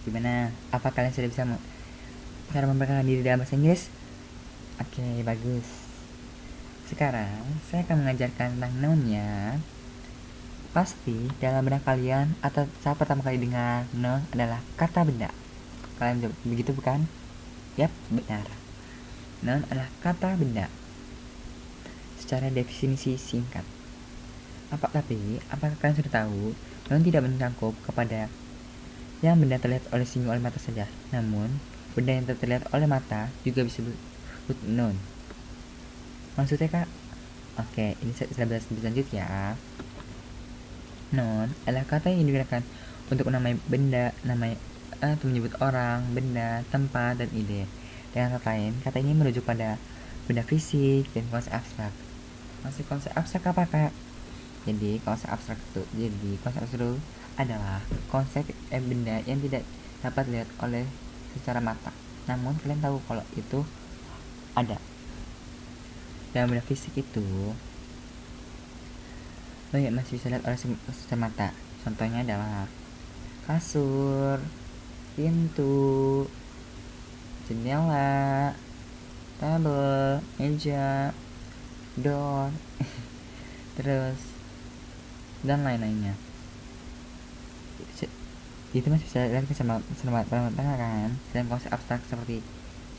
Gimana? Apa kalian sudah bisa cara memperkenalkan diri dalam bahasa Inggris? Oke, bagus. Sekarang saya akan mengajarkan tentang noun-nya. Pasti dalam benak kalian atau saat pertama kali dengar noun adalah kata benda. Kalian begitu bukan? Yap, benar. Noun adalah kata benda. Secara definisi singkat. Apakah kalian sudah tahu noun tidak mencakup kepada yang benda terlihat oleh single oleh mata saja, namun benda yang terlihat oleh mata juga bisa disebut noun. Maksudnya kak? Oke, ini saya bahas lebih lanjut ya. Noun adalah kata yang digunakan untuk menamai benda, atau menyebut orang, benda, tempat, dan ide. Dengan kata lain, kata ini merujuk pada benda fisik dan konsep abstrak. Masih konsep abstrak apa kak? Jadi konsep abstrak itu adalah konsep benda yang tidak dapat dilihat oleh secara mata, namun kalian tahu kalau itu ada. Dalam benda fisik itu masih bisa lihat oleh secara mata. Contohnya adalah kasur, pintu, jendela, tabel, meja, door, terus dan lain-lainnya. Itu masih bisa lihat sama mata kan. Dan konsep abstrak seperti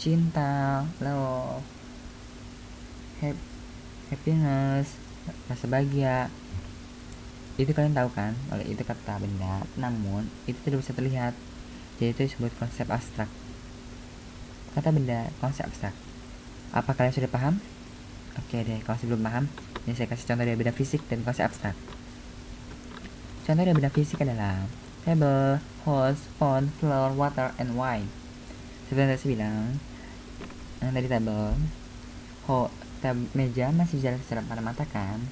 cinta, love, happiness, rasa bahagia, itu kalian tahu kan kalau itu kata benda, namun itu tidak bisa terlihat, jadi itu disebut konsep abstrak. Kata benda, konsep abstrak. Apa kalian sudah paham? Oke deh, kalau belum paham, ini saya kasih contoh dari benda fisik dan konsep abstrak. Contoh dari benda fisik adalah table, hose, phone, floor, water, and wine. Seperti saya bilang, yang tadi table, meja masih bisa secara pandang mata kan,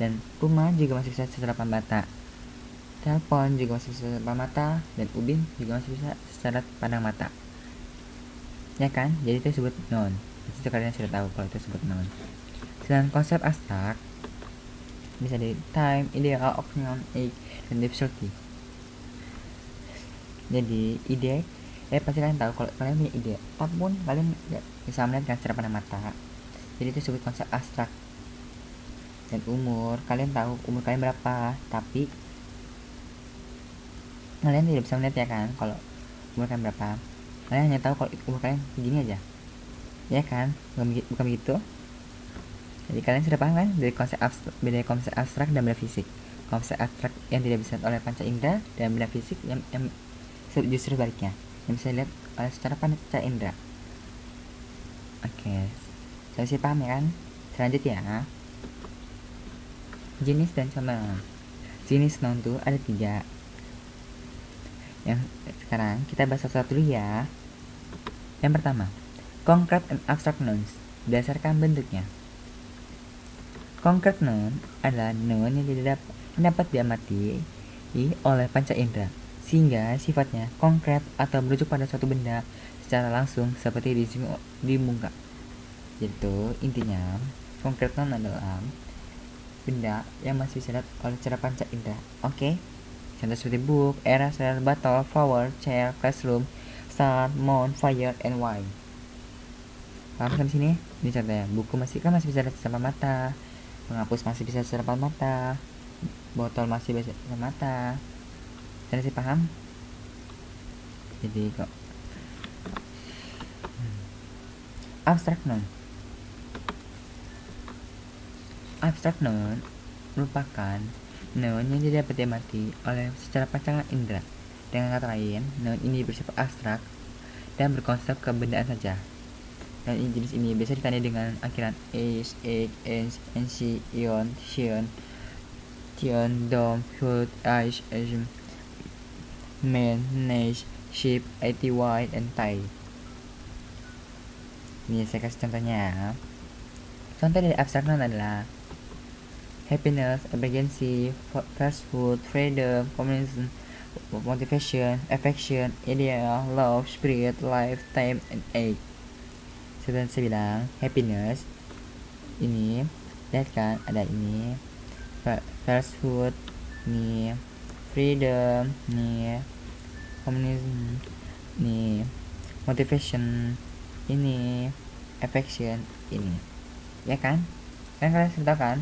dan rumah juga masih bisa secara pandang mata, telepon juga masih bisa secara pandang mata, dan ubin juga masih bisa secara pandang mata, ya kan? Jadi itu disebut noun. Itu kalian sudah tahu kalau itu disebut noun. Sedangkan konsep abstrak bisa dari time, ideal, opinion, age, dan difficulty. Jadi ide, pasti kalian tahu kalau kalian punya ide, apapun kalian bisa melihat secara pandang mata. Jadi itu disebut konsep abstrak. Dan umur, kalian tahu umur kalian berapa, tapi kalian tidak bisa melihat ya kan kalau umur kalian berapa. Kalian hanya tahu kalau umur kalian segini aja, ya kan? Bukan begitu? Jadi kalian sudah paham kan dari beda konsep abstrak dan benda fisik. Konsep abstrak yang tidak bisa oleh panca indera, dan benda fisik yang justru sebaliknya, yang bisa dilihat oleh secara panca indera. Oke, saya sih paham ya kan? Selanjutnya, jenis dan contoh. Jenis noun tuh ada 3. Yang sekarang kita bahas satu-satu dulu ya. Yang pertama, concrete and abstract nouns berdasarkan bentuknya. Concrete noun adalah noun yang tidak dapat diamati oleh panca indera, sehingga sifatnya konkret atau merujuk pada suatu benda secara langsung seperti di muka. Jadi intinya concrete noun adalah benda yang masih bisa dilihat oleh cara panca indera. Oke? Contoh seperti book, eraser, bottle, flower, chair, classroom, sun, moon, fire, and wine. Paham sampai sini? Ini contohnya. Buku masih bisa lihat secara mata, penghapus masih bisa secara mata, botol masih bisa secara mata. Kalian sih paham? Jadi kok abstract noun. Abstract noun merupakan noun yang tidak dapat diamati oleh secara pancangan indera. Dengan kata lain, noun ini bersifat abstrak dan berkonsep kebendaan saja. Dan jenis ini biasa ditandai dengan akhiran h, age, nc, ion, tion, dom, food, ice, man, niche, ship, it, and tie. Ini saya kasih contohnya ya. Contoh dari abstrak noun adalah happiness, emergency, fast food, freedom, communism, motivation, affection, ideal, love, spirit, life, time, and age. Seperti saya bilang, happiness ini, lihat kan ada ini, fast food nih, freedom nih, humanism, ini motivation, ini affection, ini, ya kan? Kalian sudah tahu kan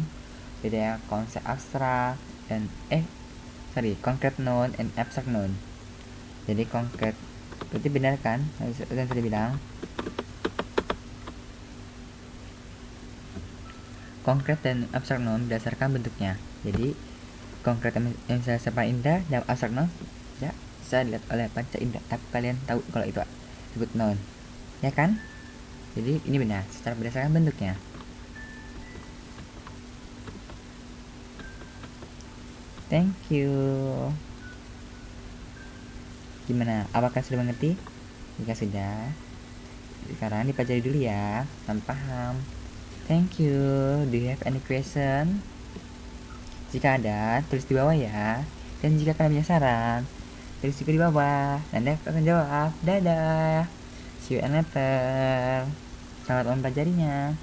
bedanya konsep abstrak dan concrete noun and abstract noun. Jadi concrete berarti benar kan yang tadi bilang, konkret dan abstrak noun berdasarkan bentuknya. Jadi konkret yang saya paling indah dan abstrak noun ya bisa dilihat oleh panca indera, tapi kalian tahu kalau itu disebut noun, ya kan? Jadi ini benar secara berdasarkan bentuknya. Thank you. Gimana? Apakah sudah mengerti? Jika sudah, sekarang dipelajari dulu ya, sampai paham. Thank you. Do you have any question? Jika ada, tulis di bawah ya. Dan jika kalian punya saran, tulis juga di bawah. Nanti aku akan jawab. Dadah. See you later. Selamat mempelajarinya.